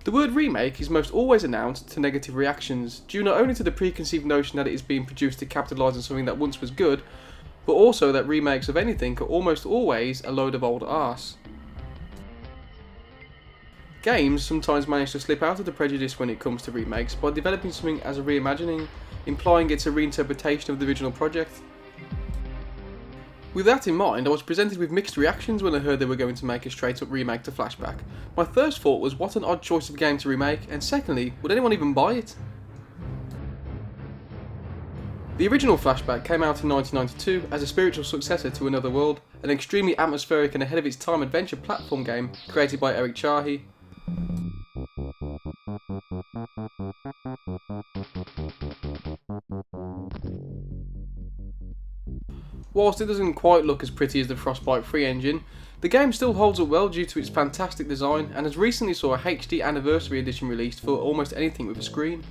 The word remake is most always announced to negative reactions, due not only to the preconceived notion that it is being produced to capitalise on something that once was good, but also that remakes of anything are almost always a load of old arse. Games sometimes manage to slip out of the prejudice when it comes to remakes by developing something as a reimagining, implying it's a reinterpretation of the original project. With that in mind, I was presented with mixed reactions when I heard they were going to make a straight up remake to Flashback. My first thought was, what an odd choice of game to remake, and secondly, would anyone even buy it? The original Flashback came out in 1992 as a spiritual successor to Another World, an extremely atmospheric and ahead of its time adventure platform game created by Eric Chahi. Whilst it doesn't quite look as pretty as the Frostbite 3 engine, the game still holds up well due to its fantastic design and has recently saw a HD Anniversary Edition released for almost anything with a screen.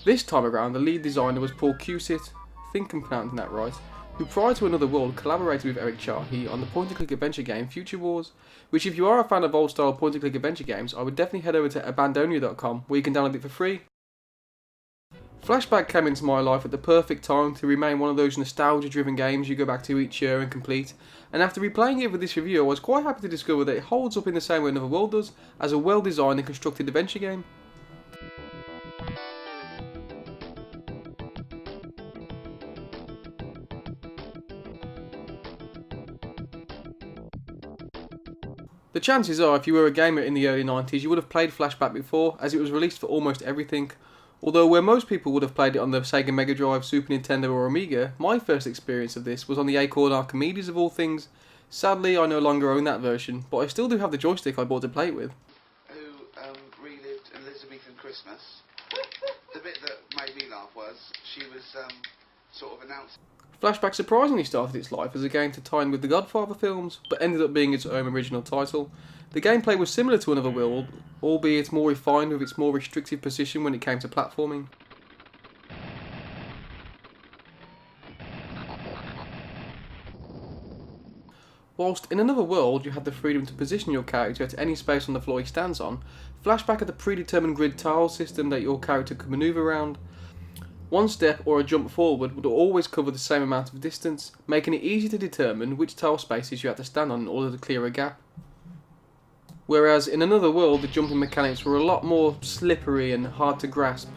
This time around, the lead designer was Paul Cusitt, I think I'm pronouncing that right, who prior to Another World collaborated with Eric Chahi on the point-and-click adventure game Future Wars, which if you are a fan of old-style point-and-click adventure games, I would definitely head over to abandonia.com where you can download it for free. Flashback came into my life at the perfect time to remain one of those nostalgia-driven games you go back to each year and complete, and after replaying it for this review, I was quite happy to discover that it holds up in the same way Another World does, as a well-designed and constructed adventure game. The chances are, if you were a gamer in the early 90s, you would have played Flashback before, as it was released for almost everything. Although where most people would have played it on the Sega Mega Drive, Super Nintendo or Amiga, my first experience of this was on the Acorn Archimedes of all things. Sadly, I no longer own that version, but I still do have the joystick I bought to play it with. Who relived Elizabethan Christmas. The bit that made me laugh was, she was sort of announcing... Flashback surprisingly started its life as a game to tie in with the Godfather films, but ended up being its own original title. The gameplay was similar to Another World, albeit more refined with its more restrictive position when it came to platforming. Whilst in Another World you had the freedom to position your character at any space on the floor he stands on, Flashback had a predetermined grid tile system that your character could manoeuvre around. One step or a jump forward would always cover the same amount of distance, making it easy to determine which tile spaces you had to stand on in order to clear a gap. Whereas in Another World the jumping mechanics were a lot more slippery and hard to grasp.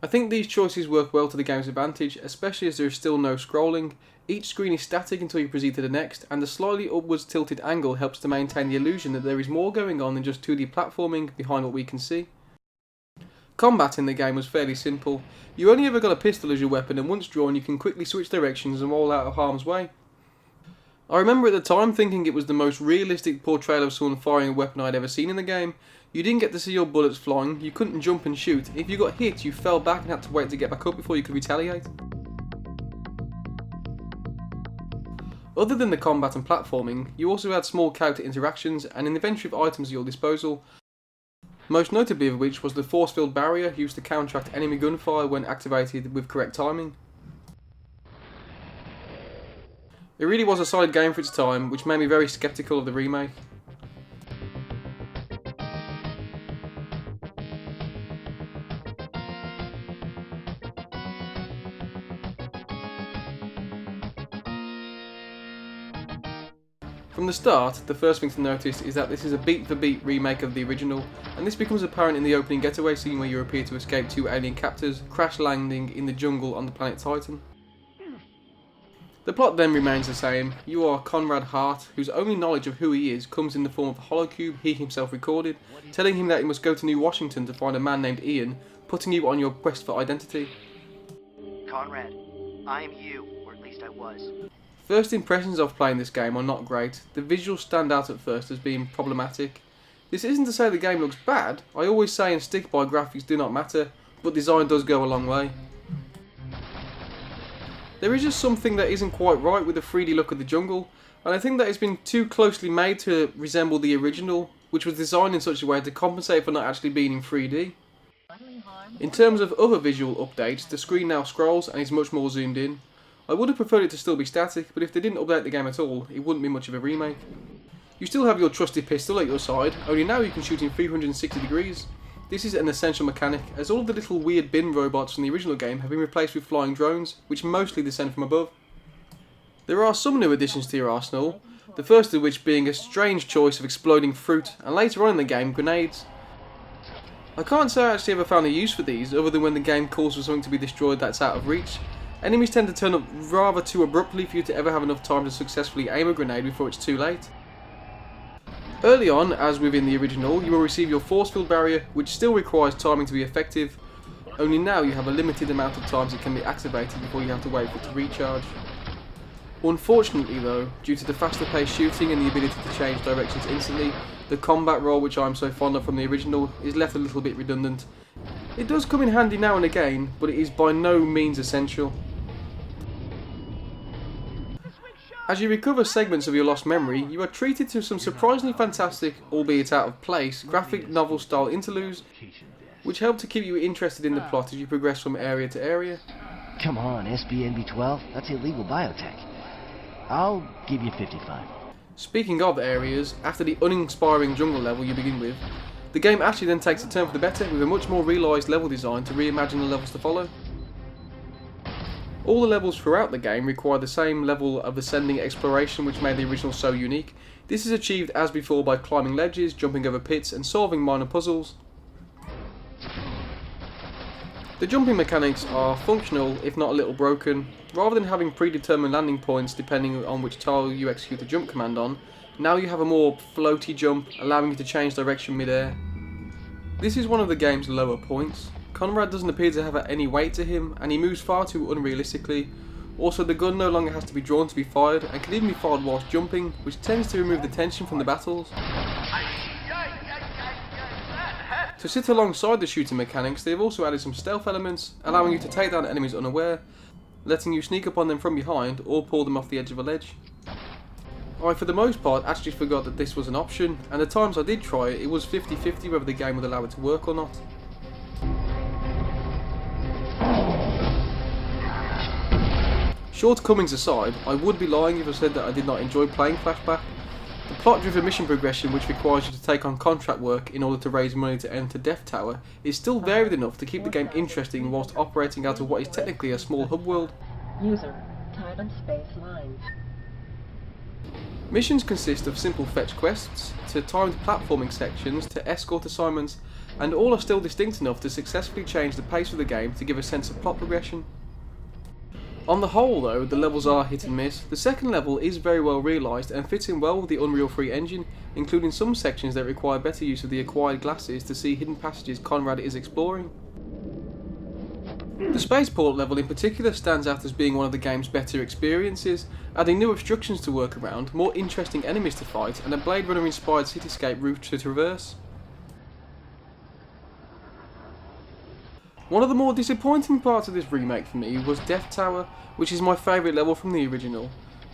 I think these choices work well to the game's advantage, especially as there is still no scrolling. Each screen is static until you proceed to the next, and the slightly upwards tilted angle helps to maintain the illusion that there is more going on than just 2D platforming behind what we can see. Combat in the game was fairly simple. You only ever got a pistol as your weapon, and once drawn you can quickly switch directions and roll out of harm's way. I remember at the time thinking it was the most realistic portrayal of someone firing a weapon I'd ever seen in the game. You didn't get to see your bullets flying, you couldn't jump and shoot. If you got hit, you fell back and had to wait to get back up before you could retaliate. Other than the combat and platforming, you also had small character interactions and an inventory of items at your disposal, most notably of which was the force field barrier used to counteract enemy gunfire when activated with correct timing. It really was a solid game for its time, which made me very sceptical of the remake. From the start, the first thing to notice is that this is a beat-for-beat remake of the original, and this becomes apparent in the opening getaway scene where you appear to escape two alien captors, crash landing in the jungle on the planet Titan. The plot then remains the same. You are Conrad Hart, whose only knowledge of who he is comes in the form of a holocube he himself recorded, telling him that he must go to New Washington to find a man named Ian, putting you on your quest for identity. Conrad, I am you, or at least I was. First impressions of playing this game are not great. The visuals stand out at first as being problematic. This isn't to say the game looks bad. I always say and stick by graphics do not matter, but design does go a long way. There is just something that isn't quite right with the 3D look of the jungle. and I think that it's been too closely made to resemble the original, which was designed in such a way to compensate for not actually being in 3D. In terms of other visual updates, the screen now scrolls and is much more zoomed in. I would have preferred it to still be static, but if they didn't update the game at all, it wouldn't be much of a remake. You still have your trusty pistol at your side, only now you can shoot in 360 degrees. This is an essential mechanic, as all of the little weird bin robots from the original game have been replaced with flying drones, which mostly descend from above. There are some new additions to your arsenal, the first of which being a strange choice of exploding fruit, and later on in the game, grenades. I can't say I actually ever found a use for these, other than when the game calls for something to be destroyed that's out of reach. Enemies tend to turn up rather too abruptly for you to ever have enough time to successfully aim a grenade before it's too late. Early on, as within the original, you will receive your force field barrier, which still requires timing to be effective, only now you have a limited amount of times it can be activated before you have to wait for it to recharge. Unfortunately though, due to the faster paced shooting and the ability to change directions instantly, the combat roll, which I'm so fond of from the original, is left a little bit redundant. It does come in handy now and again, but it is by no means essential. As you recover segments of your lost memory, you are treated to some surprisingly fantastic, albeit out of place, graphic novel style interludes, which help to keep you interested in the plot as you progress from area to area. Come on, SBNB12, that's illegal biotech. I'll give you 55. Speaking of areas, after the uninspiring jungle level you begin with, the game actually then takes a turn for the better with a much more realised level design to reimagine the levels to follow. All the levels throughout the game require the same level of ascending exploration which made the original so unique. This is achieved as before by climbing ledges, jumping over pits and solving minor puzzles. The jumping mechanics are functional if not a little broken. Rather than having predetermined landing points depending on which tile you execute the jump command on, now you have a more floaty jump allowing you to change direction mid-air. This is one of the game's lower points. Conrad doesn't appear to have any weight to him and he moves far too unrealistically. Also, the gun no longer has to be drawn to be fired and can even be fired whilst jumping, which tends to remove the tension from the battles. To sit alongside the shooting mechanics, they have also added some stealth elements, allowing you to take down enemies unaware, letting you sneak up on them from behind or pull them off the edge of a ledge. I, for the most part, actually forgot that this was an option, and the times I did try it, it was 50-50 whether the game would allow it to work or not. Shortcomings aside, I would be lying if I said that I did not enjoy playing Flashback. The plot-driven mission progression, which requires you to take on contract work in order to raise money to enter Death Tower, is still varied enough to keep the game interesting whilst operating out of what is technically a small hub world. User, time and space lines. Missions consist of simple fetch quests, to timed platforming sections, to escort assignments, and all are still distinct enough to successfully change the pace of the game to give a sense of plot progression. On the whole though, the levels are hit and miss. The second level is very well realised and fits in well with the Unreal 3 engine, including some sections that require better use of the acquired glasses to see hidden passages Conrad is exploring. The spaceport level in particular stands out as being one of the game's better experiences, adding new obstructions to work around, more interesting enemies to fight, and a Blade Runner inspired cityscape route to traverse. One of the more disappointing parts of this remake for me was Death Tower, which is my favourite level from the original.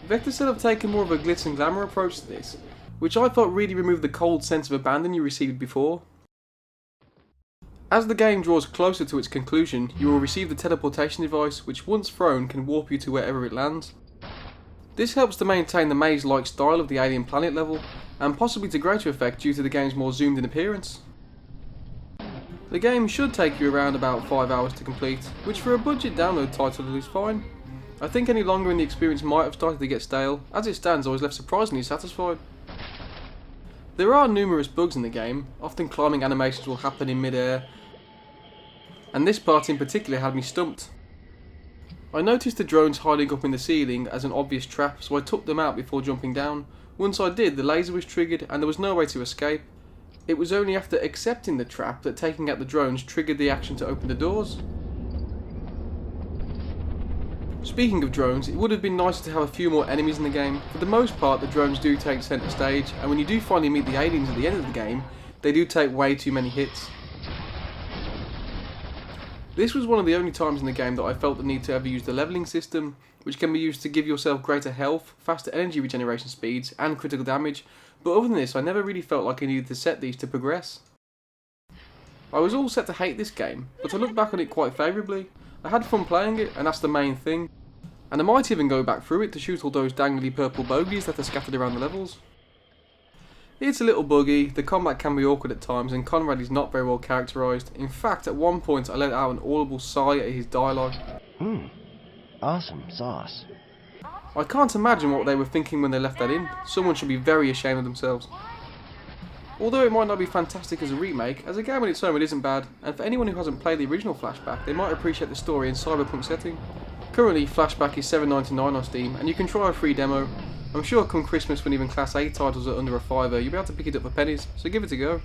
Vectorcell have taken more of a glitz and glamour approach to this, which I thought really removed the cold sense of abandon you received before. As the game draws closer to its conclusion, you will receive the teleportation device, which once thrown can warp you to wherever it lands. This helps to maintain the maze-like style of the Alien Planet level, and possibly to greater effect due to the game's more zoomed in appearance. The game should take you around about 5 hours to complete, which for a budget download title is fine. I think any longer and the experience might have started to get stale. As it stands, I was left surprisingly satisfied. There are numerous bugs in the game, often climbing animations will happen in mid-air, and this part in particular had me stumped. I noticed the drones hiding up in the ceiling as an obvious trap, so I took them out before jumping down. Once I did, the laser was triggered and there was no way to escape. It was only after accepting the trap that taking out the drones triggered the action to open the doors. Speaking of drones, it would have been nicer to have a few more enemies in the game. For the most part, the drones do take centre stage, and when you do finally meet the aliens at the end of the game, they do take way too many hits. This was one of the only times in the game that I felt the need to ever use the levelling system, which can be used to give yourself greater health, faster energy regeneration speeds, and critical damage, but other than this I never really felt like I needed to set these to progress. I was all set to hate this game, but I look back on it quite favourably. I had fun playing it, and that's the main thing. And I might even go back through it to shoot all those dangly purple bogies that are scattered around the levels. It's a little buggy, the combat can be awkward at times, and Conrad is not very well characterised. In fact, at one point I let out an audible sigh at his dialogue. Awesome sauce. I can't imagine what they were thinking when they left that in. Someone should be very ashamed of themselves. Although it might not be fantastic as a remake, as a game on its own it isn't bad, and for anyone who hasn't played the original Flashback, they might appreciate the story in cyberpunk setting. Currently, Flashback is $7.99 on Steam, and you can try a free demo. I'm sure come Christmas when even Class A titles are under a $5, you'll be able to pick it up for pennies, so give it a go.